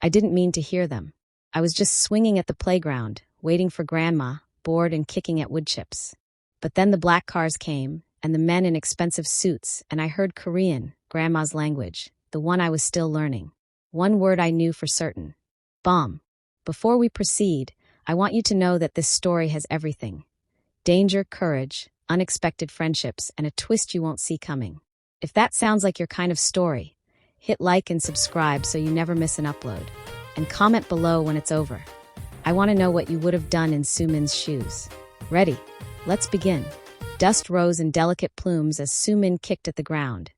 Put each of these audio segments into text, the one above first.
I didn't mean to hear them. I was just swinging at the playground, waiting for Grandma, bored and kicking at wood chips. But then the black cars came, and the men in expensive suits, and I heard Korean, Grandma's language, the one I was still learning. One word I knew for certain. Bomb. Before we proceed, I want you to know that this story has everything. Danger, courage, unexpected friendships, and a twist you won't see coming. If that sounds like your kind of story, hit like and subscribe so you never miss an upload. And comment below when it's over. I want to know what you would have done in Sumin's shoes. Ready? Let's begin. Dust rose in delicate plumes as Sumin kicked at the ground,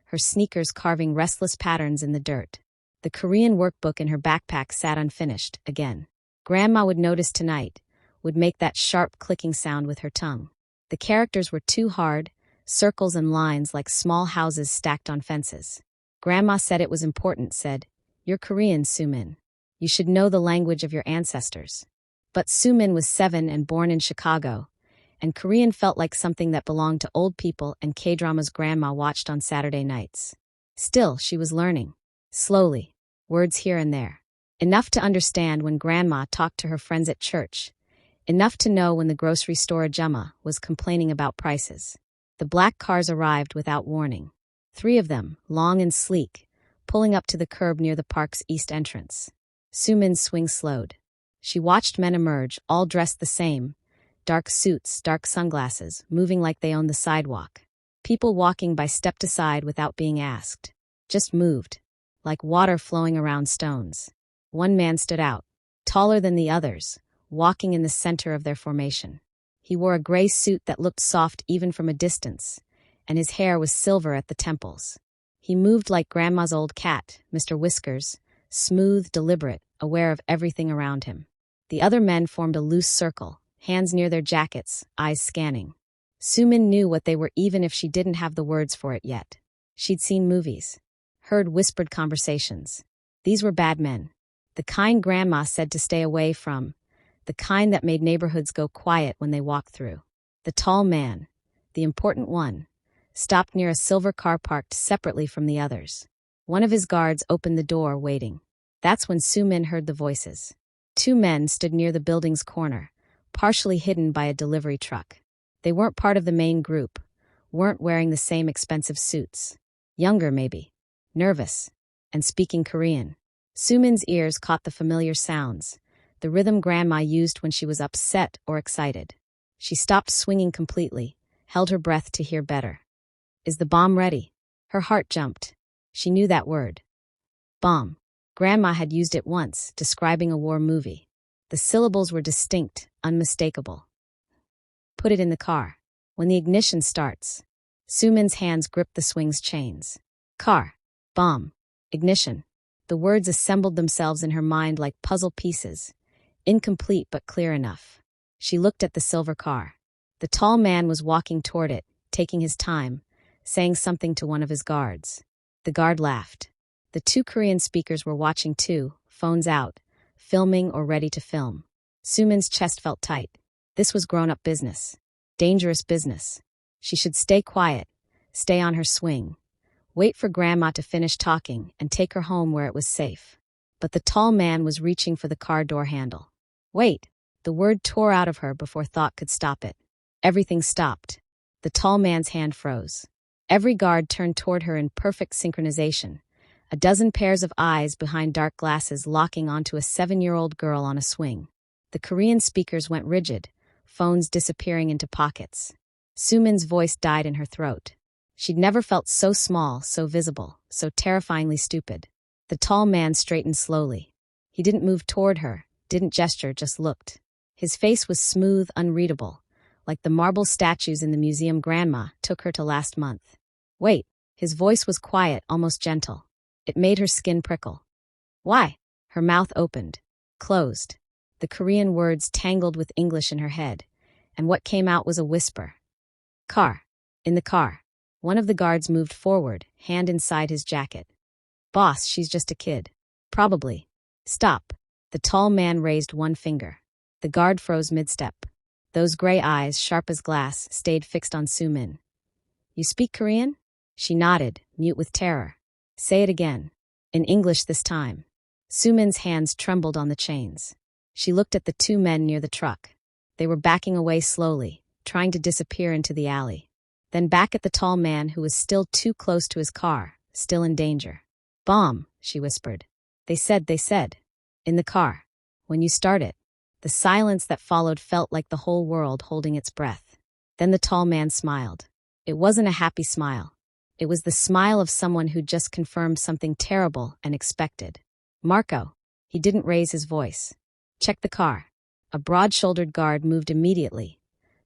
her sneakers carving restless patterns in the dirt. The Korean workbook in her backpack sat unfinished, again. Grandma would notice tonight, would make that sharp clicking sound with her tongue. The characters were too hard, circles and lines like small houses stacked on fences. Grandma said it was important, said, "You're Korean, Sumin. You should know the language of your ancestors." But Sumin was 7 and born in Chicago, and Korean felt like something that belonged to old people and K-dramas Grandma watched on Saturday nights. Still, she was learning. Slowly, words here and there. Enough to understand when Grandma talked to her friends at church. Enough to know when the grocery store Ajumma was complaining about prices. The black cars arrived without warning. 3 of them, long and sleek, pulling up to the curb near the park's east entrance. Sumin's swing slowed. She watched men emerge, all dressed the same. Dark suits, dark sunglasses, moving like they owned the sidewalk. People walking by stepped aside without being asked. Just moved, like water flowing around stones. One man stood out, taller than the others, walking in the center of their formation. He wore a gray suit that looked soft even from a distance, and his hair was silver at the temples. He moved like Grandma's old cat, Mr. Whiskers, smooth, deliberate, aware of everything around him. The other men formed a loose circle, hands near their jackets, eyes scanning. Sumin knew what they were even if she didn't have the words for it yet. She'd seen movies, heard whispered conversations. These were bad men. The kind Grandma said to stay away from, the kind that made neighborhoods go quiet when they walked through. The tall man, the important one, stopped near a silver car parked separately from the others. One of his guards opened the door, waiting. That's when Sumin heard the voices. 2 men stood near the building's corner, partially hidden by a delivery truck. They weren't part of the main group, weren't wearing the same expensive suits. Younger, maybe. Nervous. And speaking Korean. Sumin's ears caught the familiar sounds, the rhythm Grandma used when she was upset or excited. She stopped swinging completely, held her breath to hear better. "Is the bomb ready?" Her heart jumped. She knew that word. Bomb. Grandma had used it once, describing a war movie. The syllables were distinct, unmistakable. "Put it in the car. When the ignition starts." Sumin's hands gripped the swing's chains. Car. Bomb. Ignition. The words assembled themselves in her mind like puzzle pieces, incomplete but clear enough. She looked at the silver car. The tall man was walking toward it, taking his time, saying something to one of his guards. The guard laughed. The 2 Korean speakers were watching too, phones out, filming or ready to film. Sumin's chest felt tight. This was grown-up business. Dangerous business. She should stay quiet, stay on her swing, wait for Grandma to finish talking and take her home where it was safe. But the tall man was reaching for the car door handle. "Wait!" The word tore out of her before thought could stop it. Everything stopped. The tall man's hand froze. Every guard turned toward her in perfect synchronization. A dozen pairs of eyes behind dark glasses locking onto a 7-year-old girl on a swing. The Korean speakers went rigid, phones disappearing into pockets. Sumin's voice died in her throat. She'd never felt so small, so visible, so terrifyingly stupid. The tall man straightened slowly. He didn't move toward her, didn't gesture, just looked. His face was smooth, unreadable, like the marble statues in the museum Grandma took her to last month. "Wait." His voice was quiet, almost gentle. It made her skin prickle. "Why?" Her mouth opened, closed. The Korean words tangled with English in her head, and what came out was a whisper. "Car. In the car." One of the guards moved forward, hand inside his jacket. "Boss, she's just a kid." "Probably." "Stop." The tall man raised one finger. The guard froze mid-step. Those gray eyes, sharp as glass, stayed fixed on Sumin. "You speak Korean?" She nodded, mute with terror. "Say it again." In English this time. Sumin's hands trembled on the chains. She looked at the two men near the truck. They were backing away slowly, trying to disappear into the alley. Then back at the tall man who was still too close to his car, still in danger. "Bomb," she whispered. They said. In the car. When you start it." The silence that followed felt like the whole world holding its breath. Then the tall man smiled. It wasn't a happy smile. It was the smile of someone who'd just confirmed something terrible and expected. "Marco." He didn't raise his voice. "Check the car." A broad-shouldered guard moved immediately,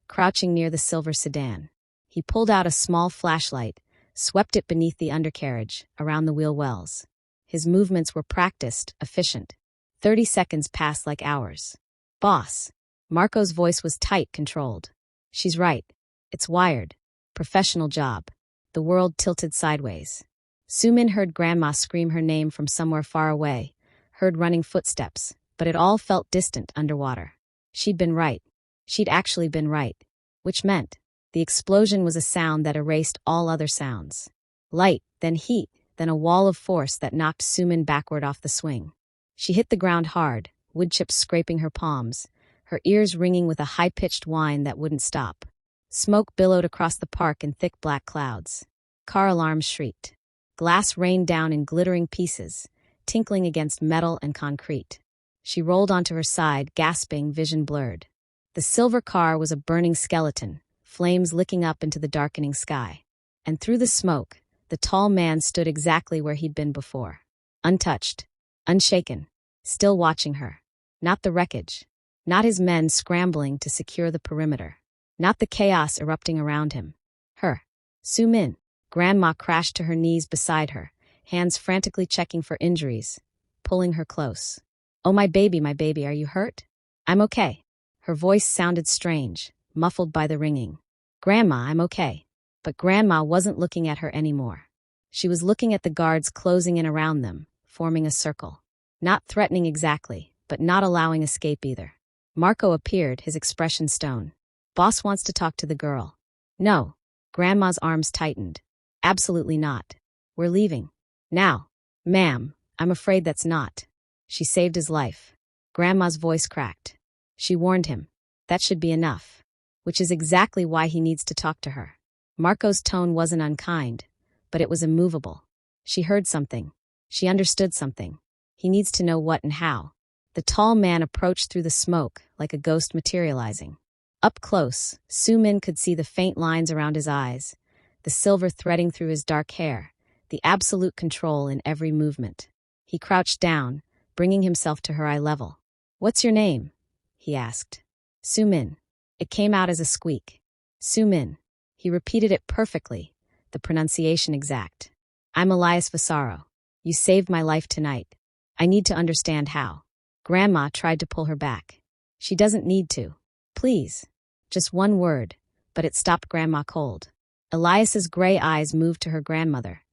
crouching near the silver sedan. He pulled out a small flashlight, swept it beneath the undercarriage, around the wheel wells. His movements were practiced, efficient. 30 seconds passed like hours. "Boss." Marco's voice was tight, controlled. "She's right. It's wired. Professional job." The world tilted sideways. Sumin heard Grandma scream her name from somewhere far away, heard running footsteps, but it all felt distant underwater. She'd been right. She'd actually been right. Which meant the explosion was a sound that erased all other sounds. Light, then heat, then a wall of force that knocked Sumin backward off the swing. She hit the ground hard, wood chips scraping her palms, her ears ringing with a high-pitched whine that wouldn't stop. Smoke billowed across the park in thick black clouds. Car alarms shrieked. Glass rained down in glittering pieces, tinkling against metal and concrete. She rolled onto her side, gasping, vision blurred. The silver car was a burning skeleton, flames licking up into the darkening sky. And through the smoke, the tall man stood exactly where he'd been before. Untouched, unshaken, still watching her. Not the wreckage. Not his men scrambling to secure the perimeter. Not the chaos erupting around him. Her. Sumin. Grandma crashed to her knees beside her, hands frantically checking for injuries, pulling her close. "Oh, my baby, are you hurt?" "I'm okay." Her voice sounded strange, muffled by the ringing. "Grandma, I'm okay." But Grandma wasn't looking at her anymore. She was looking at the guards closing in around them, forming a circle. Not threatening exactly, but not allowing escape either. Marco appeared, his expression stone. "Boss wants to talk to the girl." "No." Grandma's arms tightened. "Absolutely not. We're leaving. Now." "Ma'am, I'm afraid that's not." She saved his life. Grandma's voice cracked. She warned him. That should be enough. Which is exactly why he needs to talk to her. Marco's tone wasn't unkind, but it was immovable. She heard something. She understood something. He needs to know what and how. The tall man approached through the smoke, like a ghost materializing. Up close, Sumin could see the faint lines around his eyes, the silver threading through his dark hair, the absolute control in every movement. He crouched down, bringing himself to her eye level. "What's your name?" he asked. "Sumin." It came out as a squeak. "Sumin." He repeated it perfectly, the pronunciation exact. "I'm Elias Vasaro. You saved my life tonight. I need to understand how." Grandma tried to pull her back. "She doesn't need to. Please." Just one word, but it stopped Grandma cold. Elias's gray eyes moved to her grandmother,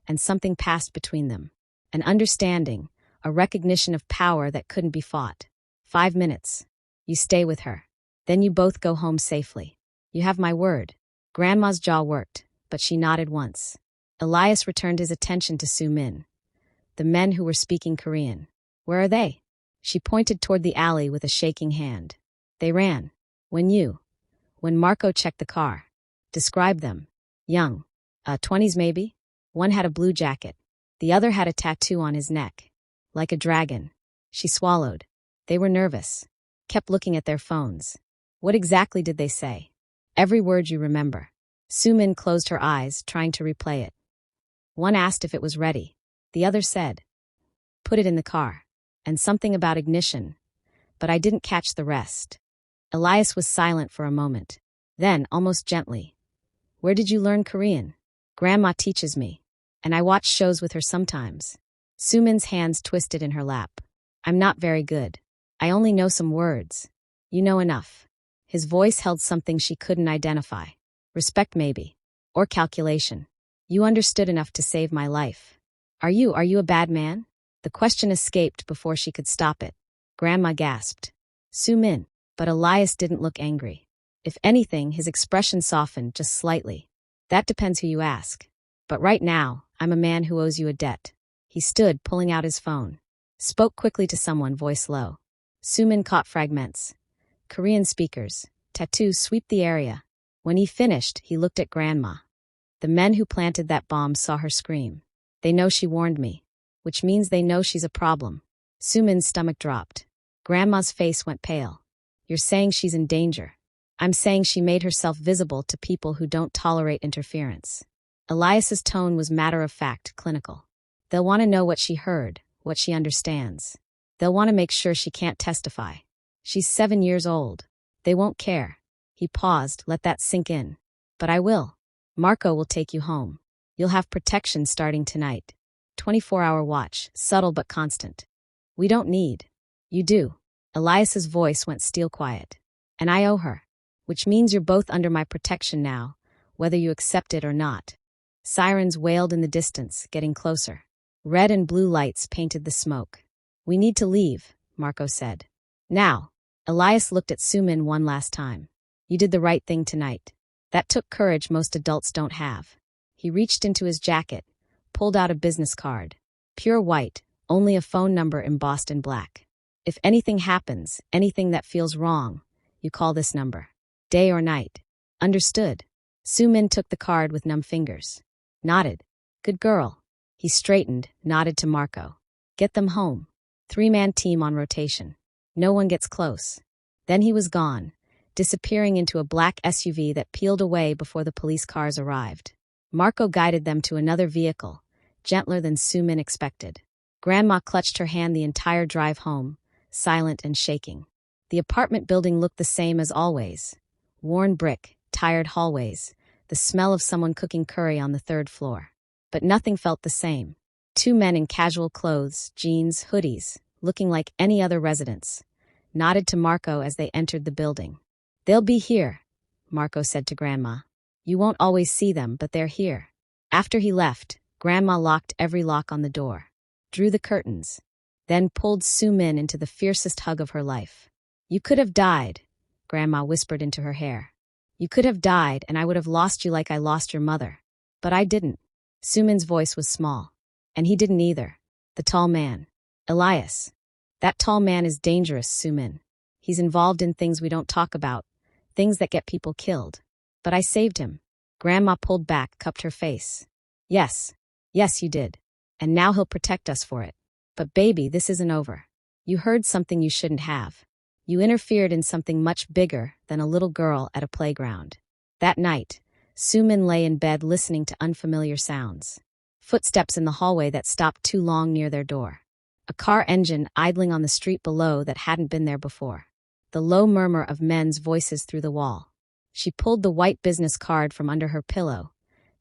and something passed between them. An understanding, a recognition of power that couldn't be fought. 5 minutes. You stay with her. Then you both go home safely. You have my word. Grandma's jaw worked, but she nodded once. Elias returned his attention to Sumin. The men who were speaking Korean. "Where are they?" She pointed toward the alley with a shaking hand. "They ran. When Marco checked the car." "Describe them." "Young. 20s maybe. One had a blue jacket. The other had a tattoo on his neck. Like a dragon." She swallowed. "They were nervous. Kept looking at their phones." "What exactly did they say?" "Every word you remember." Sumin closed her eyes, trying to replay it. "One asked if it was ready. The other said, 'Put it in the car.' And something about ignition. But I didn't catch the rest." Elias was silent for a moment. Then, almost gently, "Where did you learn Korean?" "Grandma teaches me. And I watch shows with her sometimes." Sumin's hands twisted in her lap. "I'm not very good. I only know some words." "You know enough." His voice held something she couldn't identify. "Respect maybe. Or calculation. You understood enough to save my life." Are you a bad man?" The question escaped before she could stop it. Grandma gasped. "Sumin." But Elias didn't look angry. If anything, his expression softened just slightly. "That depends who you ask. But right now, I'm a man who owes you a debt." He stood, pulling out his phone. Spoke quickly to someone, voice low. Sumin caught fragments. Korean speakers. Tattoo sweep the area. When he finished, he looked at Grandma. The men who planted that bomb saw her scream. They know she warned me. Which means they know she's a problem. Sumin's stomach dropped. Grandma's face went pale. You're saying she's in danger. I'm saying she made herself visible to people who don't tolerate interference. Elias's tone was matter-of-fact, clinical. They'll want to know what she heard, what she understands. They'll want to make sure she can't testify. She's 7 years old. They won't care. He paused, let that sink in. But I will. Marco will take you home. You'll have protection starting tonight. 24-hour watch, subtle but constant. We don't need. You do. Elias's voice went steel quiet. And I owe her. Which means you're both under my protection now, whether you accept it or not. Sirens wailed in the distance, getting closer. Red and blue lights painted the smoke. We need to leave, Marco said. Now. Elias looked at Sumin one last time. You did the right thing tonight. That took courage most adults don't have. He reached into his jacket, pulled out a business card. Pure white, only a phone number embossed in black. If anything happens, anything that feels wrong, you call this number. Day or night. Understood. Sumin took the card with numb fingers. Nodded. Good girl. He straightened, nodded to Marco. Get them home. 3-man team on rotation. No one gets close. Then he was gone, disappearing into a black SUV that peeled away before the police cars arrived. Marco guided them to another vehicle, gentler than Sumin expected. Grandma clutched her hand the entire drive home, silent and shaking. The apartment building looked the same as always. Worn brick, tired hallways, the smell of someone cooking curry on the 3rd floor. But nothing felt the same. 2 men in casual clothes, jeans, hoodies, looking like any other residents, nodded to Marco as they entered the building. They'll be here, Marco said to Grandma. You won't always see them, but they're here. After he left, Grandma locked every lock on the door, drew the curtains, then pulled Sumin into the fiercest hug of her life. You could have died, Grandma whispered into her hair. You could have died and I would have lost you like I lost your mother. But I didn't. Sumin's voice was small. And he didn't either. The tall man. Elias. That tall man is dangerous, Sumin. He's involved in things we don't talk about, things that get people killed. But I saved him. Grandma pulled back, cupped her face. Yes. Yes, you did. And now he'll protect us for it. But baby, this isn't over. You heard something you shouldn't have. You interfered in something much bigger than a little girl at a playground. That night, Sumin lay in bed listening to unfamiliar sounds. Footsteps in the hallway that stopped too long near their door. A car engine idling on the street below that hadn't been there before. The low murmur of men's voices through the wall. She pulled the white business card from under her pillow,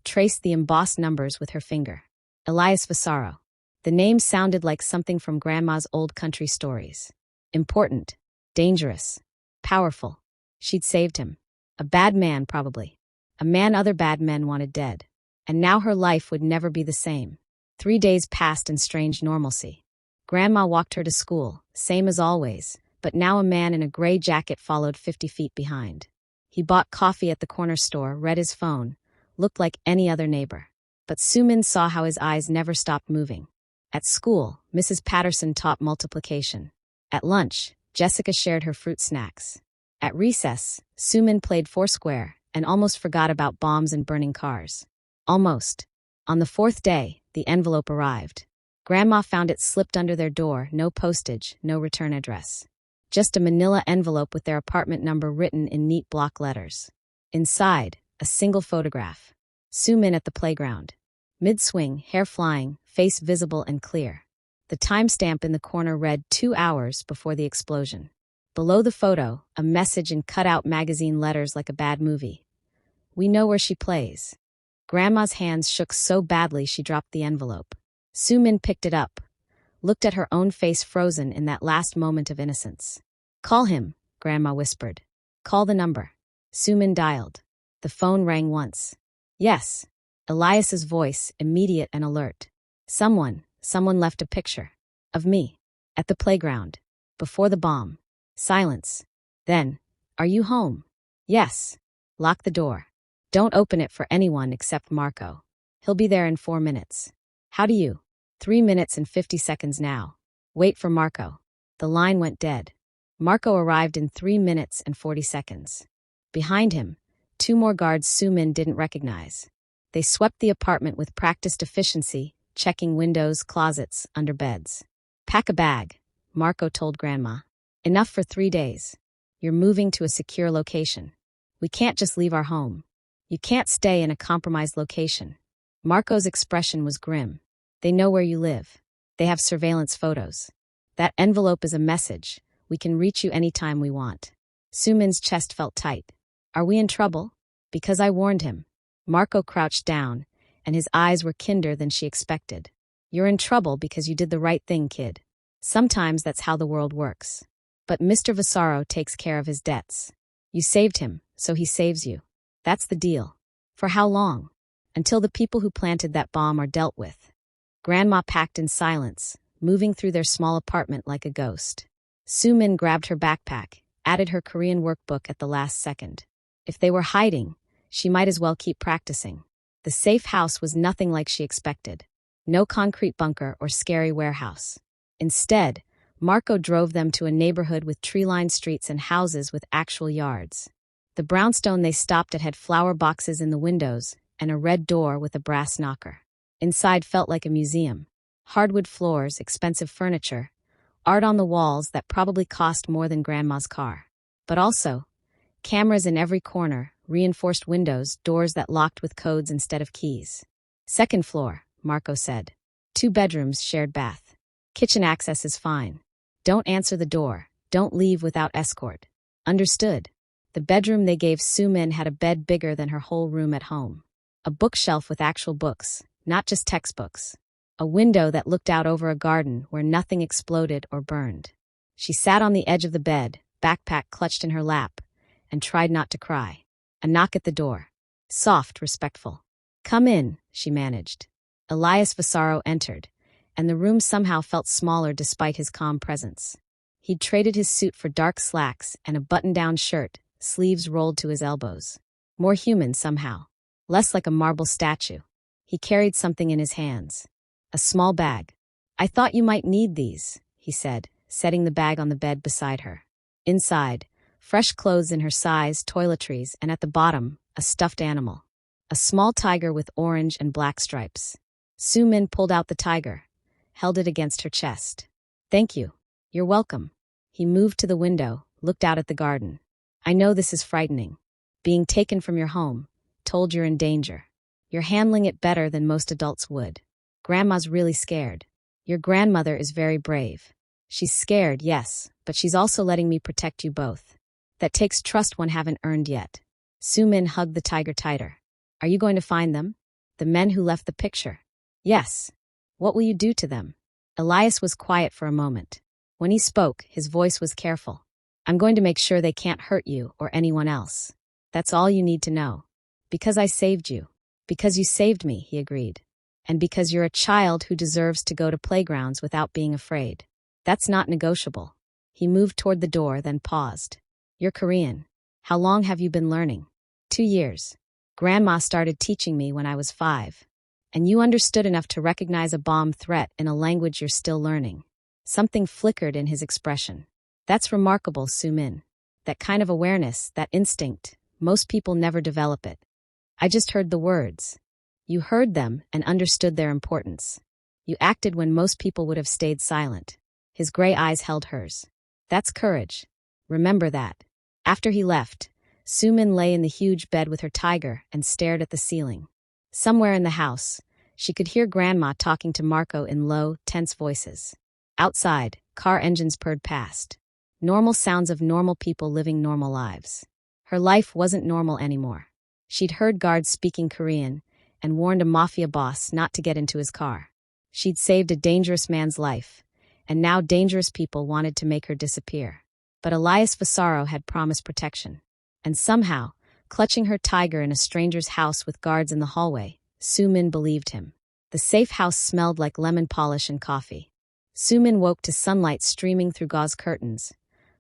traced the embossed numbers with her finger. Elias Vasaro. The name sounded like something from Grandma's old country stories. Important. Dangerous. Powerful. She'd saved him. A bad man, probably. A man other bad men wanted dead. And now her life would never be the same. 3 days passed in strange normalcy. Grandma walked her to school, same as always, but now a man in a gray jacket followed 50 feet behind. He bought coffee at the corner store, read his phone, looked like any other neighbor. But Sumin saw how his eyes never stopped moving. At school, Mrs. Patterson taught multiplication. At lunch, Jessica shared her fruit snacks. At recess, Sumin played Foursquare and almost forgot about bombs and burning cars. Almost. On the 4th day, the envelope arrived. Grandma found it slipped under their door, no postage, no return address. Just a manila envelope with their apartment number written in neat block letters. Inside, a single photograph. Sumin at the playground. Mid-swing, hair flying, face visible and clear. The timestamp in the corner read 2 hours before the explosion. Below the photo, a message in cut-out magazine letters like a bad movie. We know where she plays. Grandma's hands shook so badly she dropped the envelope. Sumin picked it up, looked at her own face frozen in that last moment of innocence. Call him, Grandma whispered. Call the number. Sumin dialed. The phone rang once. Yes. Elias's voice, immediate and alert. Someone left a picture. Of me. At the playground. Before the bomb. Silence. Then, are you home? Yes. Lock the door. Don't open it for anyone except Marco. He'll be there in 4 minutes. How do you? 3 minutes and 50 seconds now. Wait for Marco. The line went dead. Marco arrived in 3 minutes and 40 seconds. Behind him, 2 more guards Sumin didn't recognize. They swept the apartment with practiced efficiency, checking windows, closets, under beds. Pack a bag, Marco told Grandma. Enough for 3 days. You're moving to a secure location. We can't just leave our home. You can't stay in a compromised location. Marco's expression was grim. They know where you live. They have surveillance photos. That envelope is a message. We can reach you anytime we want. Sumin's chest felt tight. Are we in trouble? Because I warned him. Marco crouched down, and his eyes were kinder than she expected. You're in trouble because you did the right thing, kid. Sometimes that's how the world works. But Mr. Vasaro takes care of his debts. You saved him, so he saves you. That's the deal. For how long? Until the people who planted that bomb are dealt with. Grandma packed in silence, moving through their small apartment like a ghost. Sumin grabbed her backpack, added her Korean workbook at the last second. If they were hiding, she might as well keep practicing. The safe house was nothing like she expected. No concrete bunker or scary warehouse. Instead, Marco drove them to a neighborhood with tree-lined streets and houses with actual yards. The brownstone they stopped at had flower boxes in the windows and a red door with a brass knocker. Inside felt like a museum. Hardwood floors, expensive furniture, art on the walls that probably cost more than Grandma's car. But also, cameras in every corner, reinforced windows, doors that locked with codes instead of keys. Second floor, Marco said. 2 bedrooms, shared bath. Kitchen access is fine. Don't answer the door. Don't leave without escort. Understood. The bedroom they gave Sumin had a bed bigger than her whole room at home. A bookshelf with actual books, not just textbooks. A window that looked out over a garden where nothing exploded or burned. She sat on the edge of the bed, backpack clutched in her lap, and tried not to cry. A knock at the door. Soft, respectful. Come in, she managed. Elias Vasaro entered, and the room somehow felt smaller despite his calm presence. He'd traded his suit for dark slacks and a button-down shirt, sleeves rolled to his elbows. More human somehow. Less like a marble statue. He carried something in his hands. A small bag. I thought you might need these, he said, setting the bag on the bed beside her. Inside, fresh clothes in her size, toiletries, and at the bottom, a stuffed animal. A small tiger with orange and black stripes. Sumin pulled out the tiger, held it against her chest. Thank you. You're welcome. He moved to the window, looked out at the garden. I know this is frightening. Being taken from your home, told you're in danger. You're handling it better than most adults would. Grandma's really scared. Your grandmother is very brave. She's scared, yes, but she's also letting me protect you both. That takes trust one haven't earned yet. Sumin hugged the tiger tighter. Are you going to find them? The men who left the picture? Yes. What will you do to them? Elias was quiet for a moment. When he spoke, his voice was careful. I'm going to make sure they can't hurt you or anyone else. That's all you need to know. Because I saved you. Because you saved me, he agreed. And because you're a child who deserves to go to playgrounds without being afraid. That's not negotiable. He moved toward the door, then paused. You're Korean. How long have you been learning? 2 years. Grandma started teaching me when I was 5. And you understood enough to recognize a bomb threat in a language you're still learning. Something flickered in his expression. That's remarkable, Sumin. That kind of awareness, that instinct, most people never develop it. I just heard the words. You heard them and understood their importance. You acted when most people would have stayed silent. His gray eyes held hers. That's courage. Remember that. After he left, Sumin lay in the huge bed with her tiger and stared at the ceiling. Somewhere in the house, she could hear Grandma talking to Marco in low, tense voices. Outside, car engines purred past. Normal sounds of normal people living normal lives. Her life wasn't normal anymore. She'd heard guards speaking Korean and warned a Mafia boss not to get into his car. She'd saved a dangerous man's life, and now dangerous people wanted to make her disappear. But Elias Vasaro had promised protection. And somehow, clutching her tiger in a stranger's house with guards in the hallway, Sumin believed him. The safe house smelled like lemon polish and coffee. Sumin woke to sunlight streaming through gauze curtains,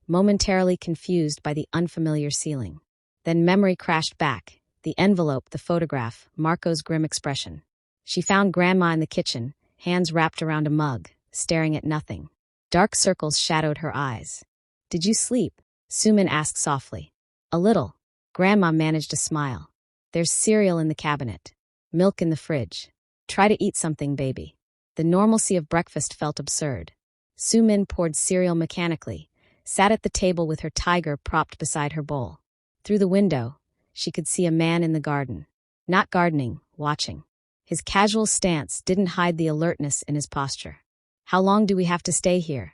momentarily confused by the unfamiliar ceiling. Then memory crashed back, the envelope, the photograph, Marco's grim expression. She found Grandma in the kitchen, hands wrapped around a mug, staring at nothing. Dark circles shadowed her eyes. Did you sleep? Sumin asked softly. A little. Grandma managed a smile. There's cereal in the cabinet. Milk in the fridge. Try to eat something, baby. The normalcy of breakfast felt absurd. Sumin poured cereal mechanically, sat at the table with her tiger propped beside her bowl. Through the window, she could see a man in the garden. Not gardening, watching. His casual stance didn't hide the alertness in his posture. How long do we have to stay here?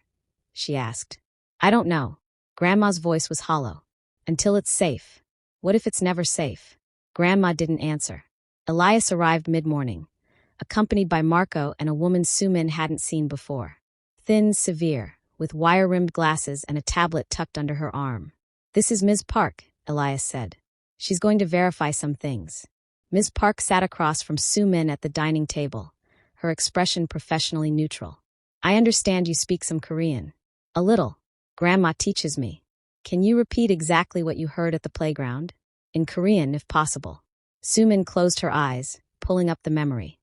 She asked. I don't know. Grandma's voice was hollow. Until it's safe. What if it's never safe? Grandma didn't answer. Elias arrived mid-morning, accompanied by Marco and a woman Sumin hadn't seen before. Thin, severe, with wire-rimmed glasses and a tablet tucked under her arm. This is Ms. Park, Elias said. She's going to verify some things. Ms. Park sat across from Sumin at the dining table, her expression professionally neutral. I understand you speak some Korean. A little. Grandma teaches me. Can you repeat exactly what you heard at the playground? In Korean, if possible. Sumin closed her eyes, pulling up the memory.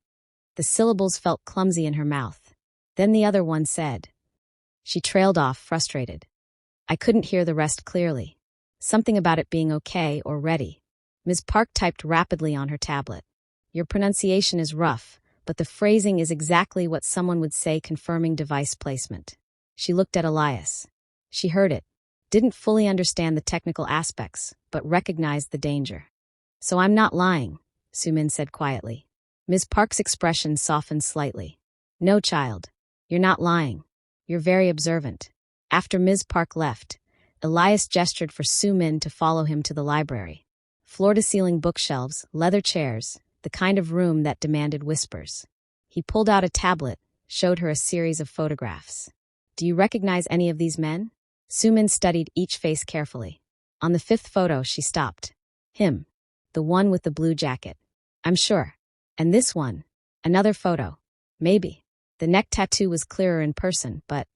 The syllables felt clumsy in her mouth. Then the other one said. She trailed off, frustrated. I couldn't hear the rest clearly. Something about it being okay or ready. Ms. Park typed rapidly on her tablet. Your pronunciation is rough, but the phrasing is exactly what someone would say, confirming device placement. She looked at Elias. She heard it. Didn't fully understand the technical aspects, but recognized the danger. So I'm not lying, Sumin said quietly. Ms. Park's expression softened slightly. No, child. You're not lying. You're very observant. After Ms. Park left, Elias gestured for Sumin to follow him to the library. Floor-to-ceiling bookshelves, leather chairs, the kind of room that demanded whispers. He pulled out a tablet, showed her a series of photographs. Do you recognize any of these men? Sumin studied each face carefully. On the fifth photo, she stopped. Him. The one with the blue jacket. I'm sure. And this one. Another photo. Maybe. The neck tattoo was clearer in person, but...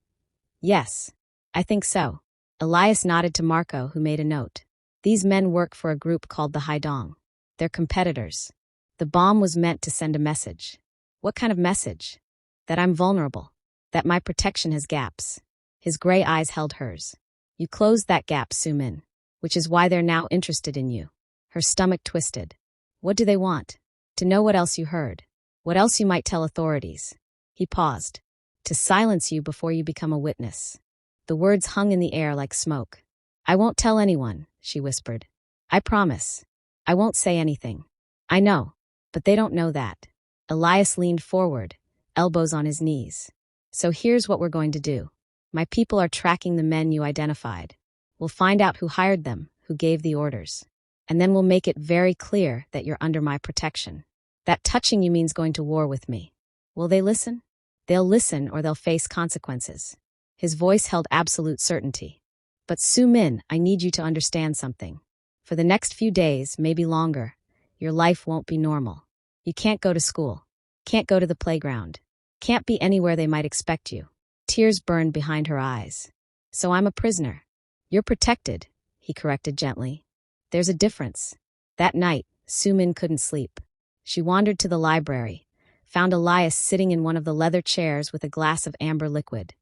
Yes. I think so. Elias nodded to Marco, who made a note. These men work for a group called the Haidong. They're competitors. The bomb was meant to send a message. What kind of message? That I'm vulnerable. That my protection has gaps. His gray eyes held hers. You closed that gap, Sumin. Which is why they're now interested in you. Her stomach twisted. What do they want? To know what else you heard. What else you might tell authorities. He paused. To silence you before you become a witness. The words hung in the air like smoke. I won't tell anyone, she whispered. I promise. I won't say anything. I know. But they don't know that. Elias leaned forward, elbows on his knees. So here's what we're going to do. My people are tracking the men you identified. We'll find out who hired them, who gave the orders. And then we'll make it very clear that you're under my protection. That touching you means going to war with me. Will they listen? They'll listen or they'll face consequences. His voice held absolute certainty. But Sumin, I need you to understand something. For the next few days, maybe longer, your life won't be normal. You can't go to school. Can't go to the playground. Can't be anywhere they might expect you. Tears burned behind her eyes. So I'm a prisoner. You're protected, he corrected gently. There's a difference. That night, Sumin couldn't sleep. She wandered to the library, found Elias sitting in one of the leather chairs with a glass of amber liquid,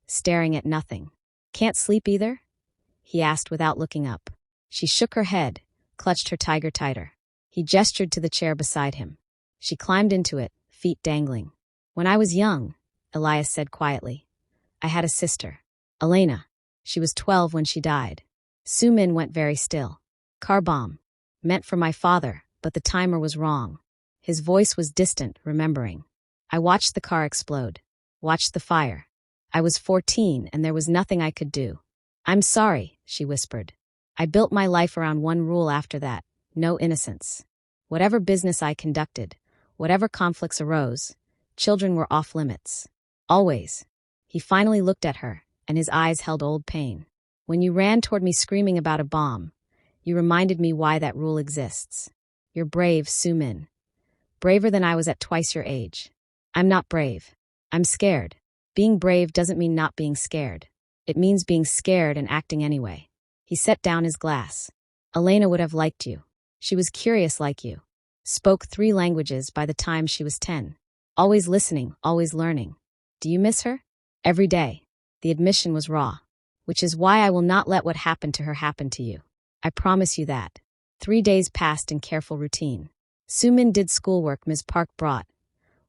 staring at nothing. Can't sleep either? He asked without looking up. She shook her head, clutched her tiger tighter. He gestured to the chair beside him. She climbed into it, feet dangling. When I was young, Elias said quietly, I had a sister, Elena. She was 12 when she died. Sumin went very still. Car bomb. Meant for my father, but the timer was wrong. His voice was distant, remembering. I watched the car explode. Watched the fire. I was 14 and there was nothing I could do. I'm sorry, she whispered. I built my life around one rule after that. No innocence. Whatever business I conducted, whatever conflicts arose, children were off limits. Always. He finally looked at her, and his eyes held old pain. When you ran toward me screaming about a bomb, you reminded me why that rule exists. You're brave, Sumin. Braver than I was at twice your age. I'm not brave. I'm scared. Being brave doesn't mean not being scared. It means being scared and acting anyway. He set down his glass. Elena would have liked you. She was curious like you. Spoke 3 languages by the time she was 10. Always listening, always learning. Do you miss her? Every day. The admission was raw. Which is why I will not let what happened to her happen to you. I promise you that. 3 days passed in careful routine. Sumin did schoolwork Ms. Park brought,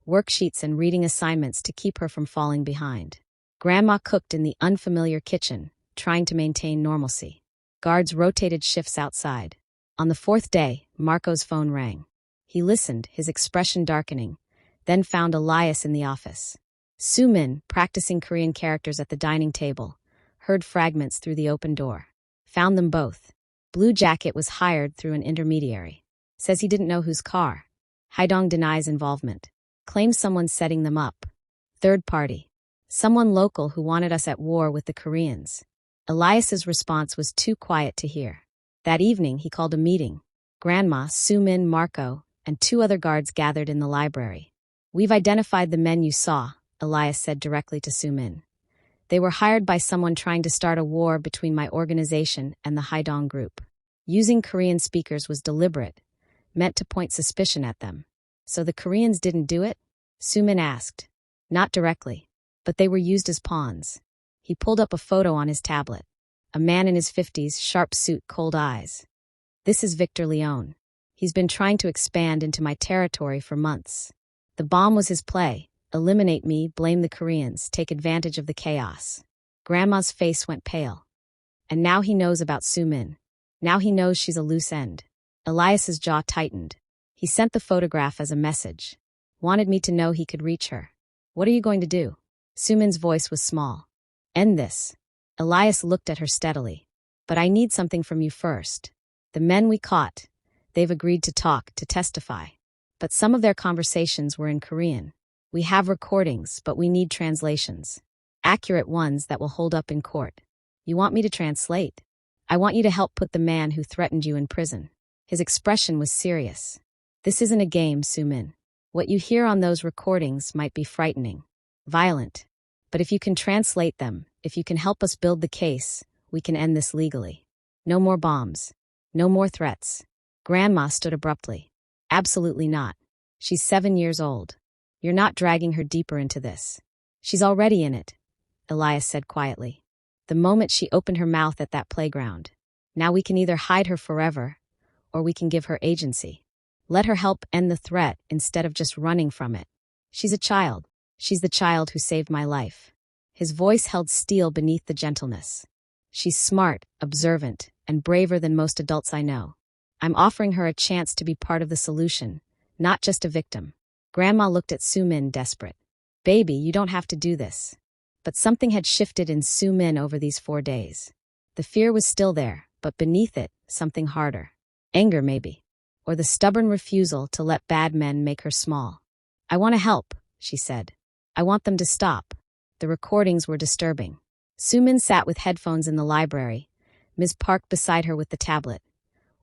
worksheets and reading assignments to keep her from falling behind. Grandma cooked in the unfamiliar kitchen, trying to maintain normalcy. Guards rotated shifts outside. On the 4th day, Marco's phone rang. He listened, his expression darkening, then found Elias in the office. Sumin, practicing Korean characters at the dining table, heard fragments through the open door. Found them both. Blue Jacket was hired through an intermediary. Says he didn't know whose car. Haidong denies involvement. Claims someone setting them up. Third party. Someone local who wanted us at war with the Koreans. Elias's response was too quiet to hear. That evening, he called a meeting. Grandma, Sumin, Marco, and 2 other guards gathered in the library. We've identified the men you saw, Elias said directly to Sumin. They were hired by someone trying to start a war between my organization and the Haidong group. Using Korean speakers was deliberate, meant to point suspicion at them. So the Koreans didn't do it? Sumin asked. Not directly, but they were used as pawns. He pulled up a photo on his tablet. A man in his 50s, sharp suit, cold eyes. This is Victor Leone. He's been trying to expand into my territory for months. The bomb was his play. Eliminate me, blame the Koreans, take advantage of the chaos. Grandma's face went pale. And now he knows about Sumin. Now he knows she's a loose end. Elias's jaw tightened. He sent the photograph as a message. Wanted me to know he could reach her. What are you going to do? Sumin's voice was small. End this. Elias looked at her steadily. But I need something from you first. The men we caught, they've agreed to talk, to testify. But some of their conversations were in Korean. We have recordings, but we need translations. Accurate ones that will hold up in court. You want me to translate? I want you to help put the man who threatened you in prison. His expression was serious. This isn't a game, Sumin. What you hear on those recordings might be frightening, violent. But if you can translate them, if you can help us build the case, we can end this legally. No more bombs. No more threats. Grandma stood abruptly. Absolutely not. She's 7 years old. You're not dragging her deeper into this. She's already in it, Elias said quietly. The moment she opened her mouth at that playground. Now we can either hide her forever, or we can give her agency. Let her help end the threat instead of just running from it. She's a child. She's the child who saved my life. His voice held steel beneath the gentleness. She's smart, observant, and braver than most adults I know. I'm offering her a chance to be part of the solution, not just a victim. Grandma looked at Sumin, desperate. Baby, you don't have to do this. But something had shifted in Sumin over these 4 days. The fear was still there, but beneath it, something harder. Anger, maybe. Or the stubborn refusal to let bad men make her small. I want to help, she said. I want them to stop. The recordings were disturbing. Sumin sat with headphones in the library, Ms. Park beside her with the tablet,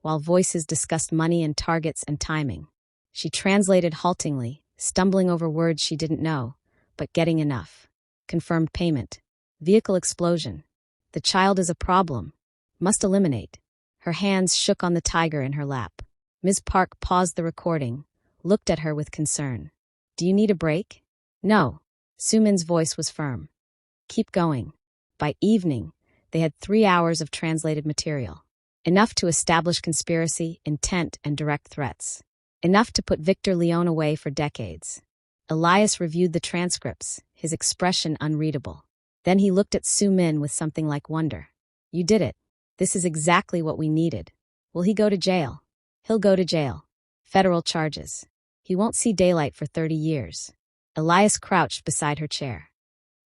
while voices discussed money and targets and timing. She translated haltingly, stumbling over words she didn't know, but getting enough. Confirmed payment. Vehicle explosion. The child is a problem. Must eliminate. Her hands shook on the tiger in her lap. Ms. Park paused the recording, looked at her with concern. Do you need a break? No. Sumin's voice was firm. Keep going. By evening, they had 3 hours of translated material. Enough to establish conspiracy, intent, and direct threats. Enough to put Victor Leone away for decades. Elias reviewed the transcripts, his expression unreadable. Then he looked at Sumin with something like wonder. You did it. This is exactly what we needed. Will he go to jail? He'll go to jail. Federal charges. He won't see daylight for 30 years. Elias crouched beside her chair.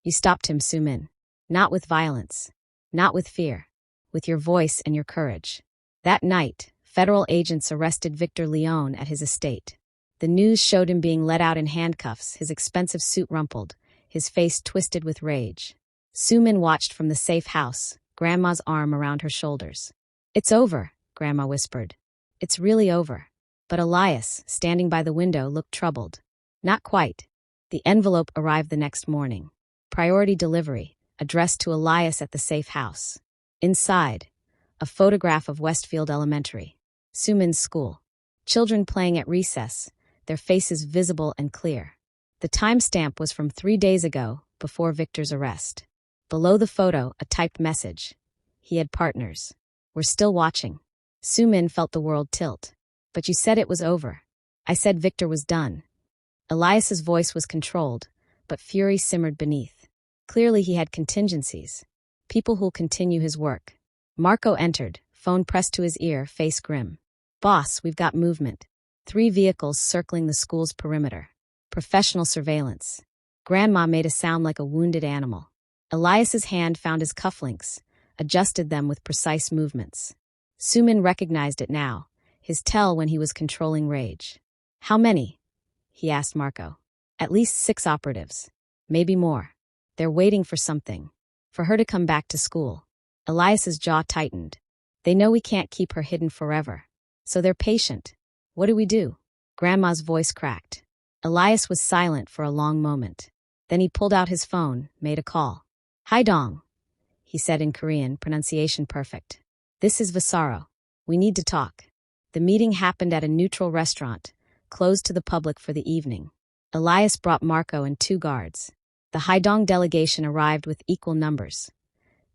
You stopped him, Sumin. Not with violence. Not with fear. With your voice and your courage. That night, federal agents arrested Victor Leone at his estate. The news showed him being let out in handcuffs, his expensive suit rumpled, his face twisted with rage. Sumin watched from the safe house, Grandma's arm around her shoulders. It's over, Grandma whispered. It's really over. But Elias, standing by the window, looked troubled. Not quite. The envelope arrived the next morning. Priority delivery, addressed to Elias at the safe house. Inside, a photograph of Westfield Elementary, Sumin's school. Children playing at recess, their faces visible and clear. The timestamp was from 3 days ago, before Victor's arrest. Below the photo, a typed message. He had partners. We're still watching. Sumin felt the world tilt. But you said it was over. I said Victor was done. Elias's voice was controlled, but fury simmered beneath. Clearly he had contingencies. People who'll continue his work. Marco entered, phone pressed to his ear, face grim. Boss, we've got movement. 3 vehicles circling the school's perimeter. Professional surveillance. Grandma made a sound like a wounded animal. Elias's hand found his cufflinks, adjusted them with precise movements. Sumin recognized it now, his tell when he was controlling rage. How many? He asked Marco. At least 6 operatives. Maybe more. They're waiting for something. For her to come back to school. Elias's jaw tightened. They know we can't keep her hidden forever. So they're patient. What do we do? Grandma's voice cracked. Elias was silent for a long moment. Then he pulled out his phone, made a call. Haidong, he said in Korean, pronunciation perfect. This is Vasaro. We need to talk. The meeting happened at a neutral restaurant, closed to the public for the evening. Elias brought Marco and 2 guards. The Haidong delegation arrived with equal numbers.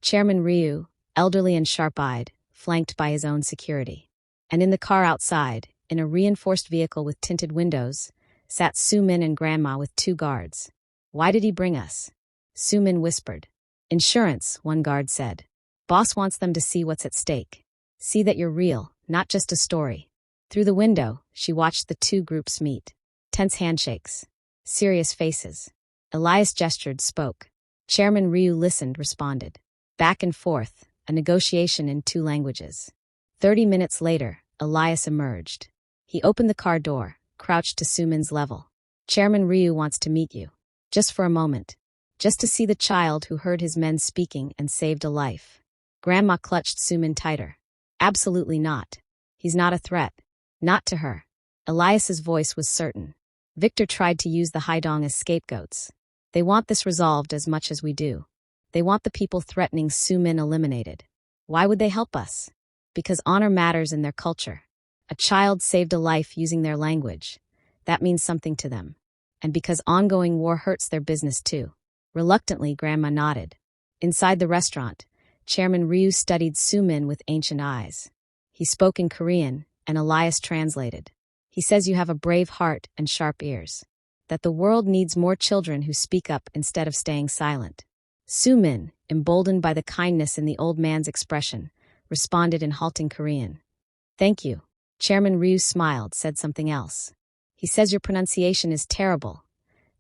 Chairman Ryu, elderly and sharp-eyed, flanked by his own security. And in the car outside, in a reinforced vehicle with tinted windows, sat Sumin and Grandma with 2 guards. Why did he bring us? Sumin whispered. Insurance, one guard said. Boss wants them to see what's at stake. See that you're real, not just a story. Through the window, she watched the 2 groups meet. Tense handshakes. Serious faces. Elias gestured, spoke. Chairman Ryu listened, responded. Back and forth, a negotiation in 2 languages. 30 minutes later, Elias emerged. He opened the car door, crouched to Sumin's level. Chairman Ryu wants to meet you. Just for a moment. Just to see the child who heard his men speaking and saved a life. Grandma clutched Sumin tighter. Absolutely not. He's not a threat. Not to her. Elias's voice was certain. Victor tried to use the Haidong as scapegoats. They want this resolved as much as we do. They want the people threatening Sumin eliminated. Why would they help us? Because honor matters in their culture. A child saved a life using their language. That means something to them. And because ongoing war hurts their business too. Reluctantly, Grandma nodded. Inside the restaurant, Chairman Ryu studied Sumin with ancient eyes. He spoke in Korean, and Elias translated. He says you have a brave heart and sharp ears. That the world needs more children who speak up instead of staying silent. Sumin, emboldened by the kindness in the old man's expression, responded in halting Korean. Thank you. Chairman Ryu smiled, said something else. He says your pronunciation is terrible.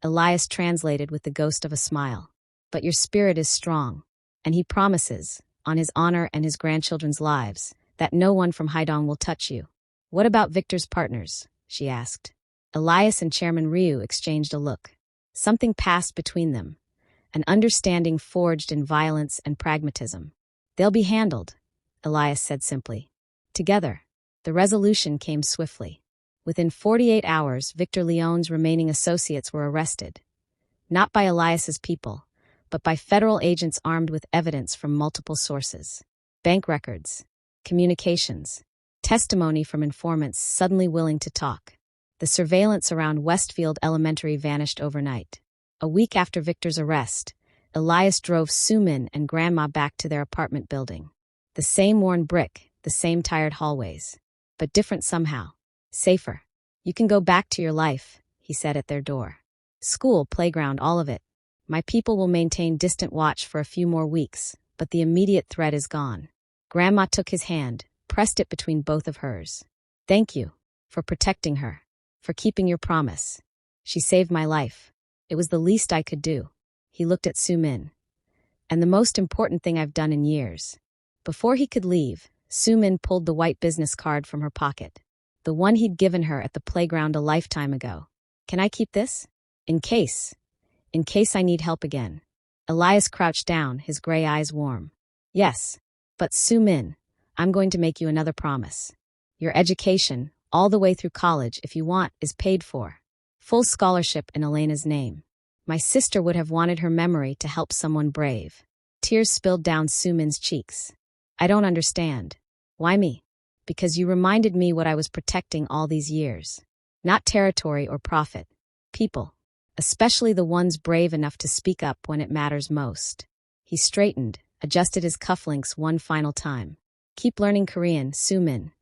Elias translated with the ghost of a smile. But your spirit is strong. And he promises, on his honor and his grandchildren's lives, that no one from Haidong will touch you. What about Victor's partners? She asked. Elias and Chairman Ryu exchanged a look. Something passed between them. An understanding forged in violence and pragmatism. They'll be handled, Elias said simply. Together. The resolution came swiftly. Within 48 hours, Victor Leon's remaining associates were arrested. Not by Elias's people, but by federal agents armed with evidence from multiple sources. Bank records, communications, testimony from informants suddenly willing to talk. The surveillance around Westfield Elementary vanished overnight. A week after Victor's arrest, Elias drove Sumin and Grandma back to their apartment building. The same worn brick, the same tired hallways. But different somehow. Safer. You can go back to your life, he said at their door. School, playground, all of it. My people will maintain distant watch for a few more weeks, but the immediate threat is gone. Grandma took his hand, pressed it between both of hers. Thank you. For protecting her. For keeping your promise. She saved my life. It was the least I could do. He looked at Sumin. And the most important thing I've done in years. Before he could leave, Sumin pulled the white business card from her pocket. The one he'd given her at the playground a lifetime ago. Can I keep this? In case I need help again. Elias crouched down, his gray eyes warm. Yes, but Sumin, I'm going to make you another promise. Your education, all the way through college if you want, is paid for. Full scholarship in Elena's name. My sister would have wanted her memory to help someone brave. Tears spilled down Sumin's cheeks. I don't understand. Why me? Because you reminded me what I was protecting all these years. Not territory or profit. People. Especially the ones brave enough to speak up when it matters most. He straightened, adjusted his cufflinks one final time. Keep learning Korean, Soo-min.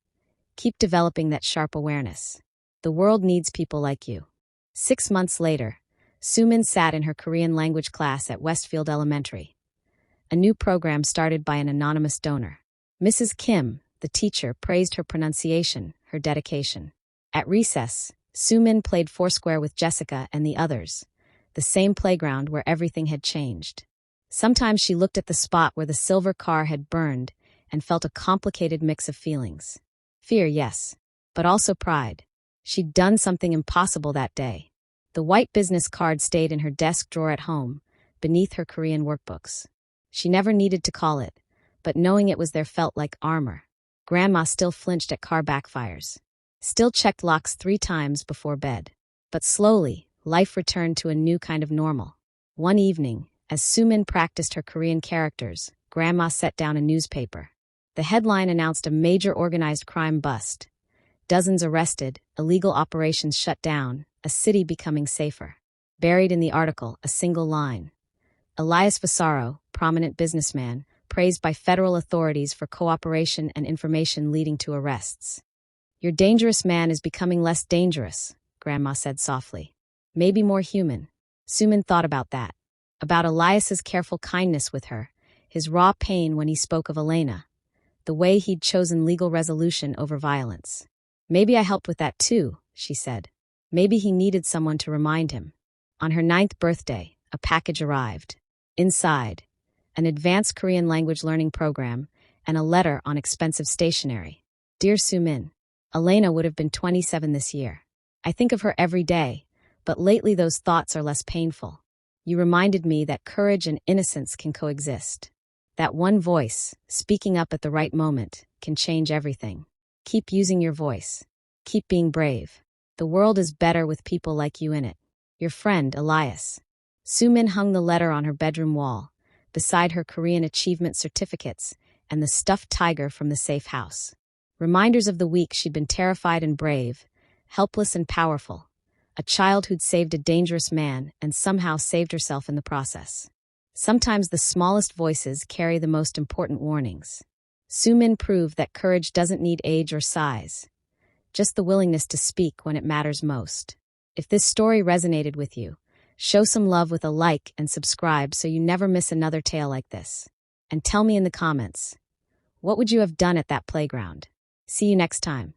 Keep developing that sharp awareness. The world needs people like you. 6 months later, Soo-min sat in her Korean language class at Westfield Elementary. A new program started by an anonymous donor. Mrs. Kim, the teacher, praised her pronunciation, her dedication. At recess, Soo-min played foursquare with Jessica and the others, the same playground where everything had changed. Sometimes she looked at the spot where the silver car had burned and felt a complicated mix of feelings. Fear, yes, but also pride. She'd done something impossible that day. The white business card stayed in her desk drawer at home, beneath her Korean workbooks. She never needed to call it, but knowing it was there felt like armor. Grandma still flinched at car backfires. Still checked locks 3 times before bed. But slowly, life returned to a new kind of normal. One evening, as Soo-min practiced her Korean characters, Grandma set down a newspaper. The headline announced a major organized crime bust. Dozens arrested, illegal operations shut down, a city becoming safer. Buried in the article, a single line. Elias Vasaro, prominent businessman, praised by federal authorities for cooperation and information leading to arrests. Your dangerous man is becoming less dangerous, Grandma said softly. Maybe more human. Soo-min thought about that. About Elias's careful kindness with her, his raw pain when he spoke of Elena, the way he'd chosen legal resolution over violence. Maybe I helped with that too, she said. Maybe he needed someone to remind him. On her 9th birthday, a package arrived. Inside, an advanced Korean language learning program and a letter on expensive stationery. Dear Soo-min, Elena would have been 27 this year. I think of her every day, but lately those thoughts are less painful. You reminded me that courage and innocence can coexist. That one voice, speaking up at the right moment, can change everything. Keep using your voice. Keep being brave. The world is better with people like you in it. Your friend, Elias. Soo-min hung the letter on her bedroom wall, beside her Korean achievement certificates and the stuffed tiger from the safe house. Reminders of the week she'd been terrified and brave, helpless and powerful. A child who'd saved a dangerous man and somehow saved herself in the process. Sometimes the smallest voices carry the most important warnings. Soo-min proved that courage doesn't need age or size, just the willingness to speak when it matters most. If this story resonated with you, show some love with a like and subscribe so you never miss another tale like this. And tell me in the comments, what would you have done at that playground? See you next time.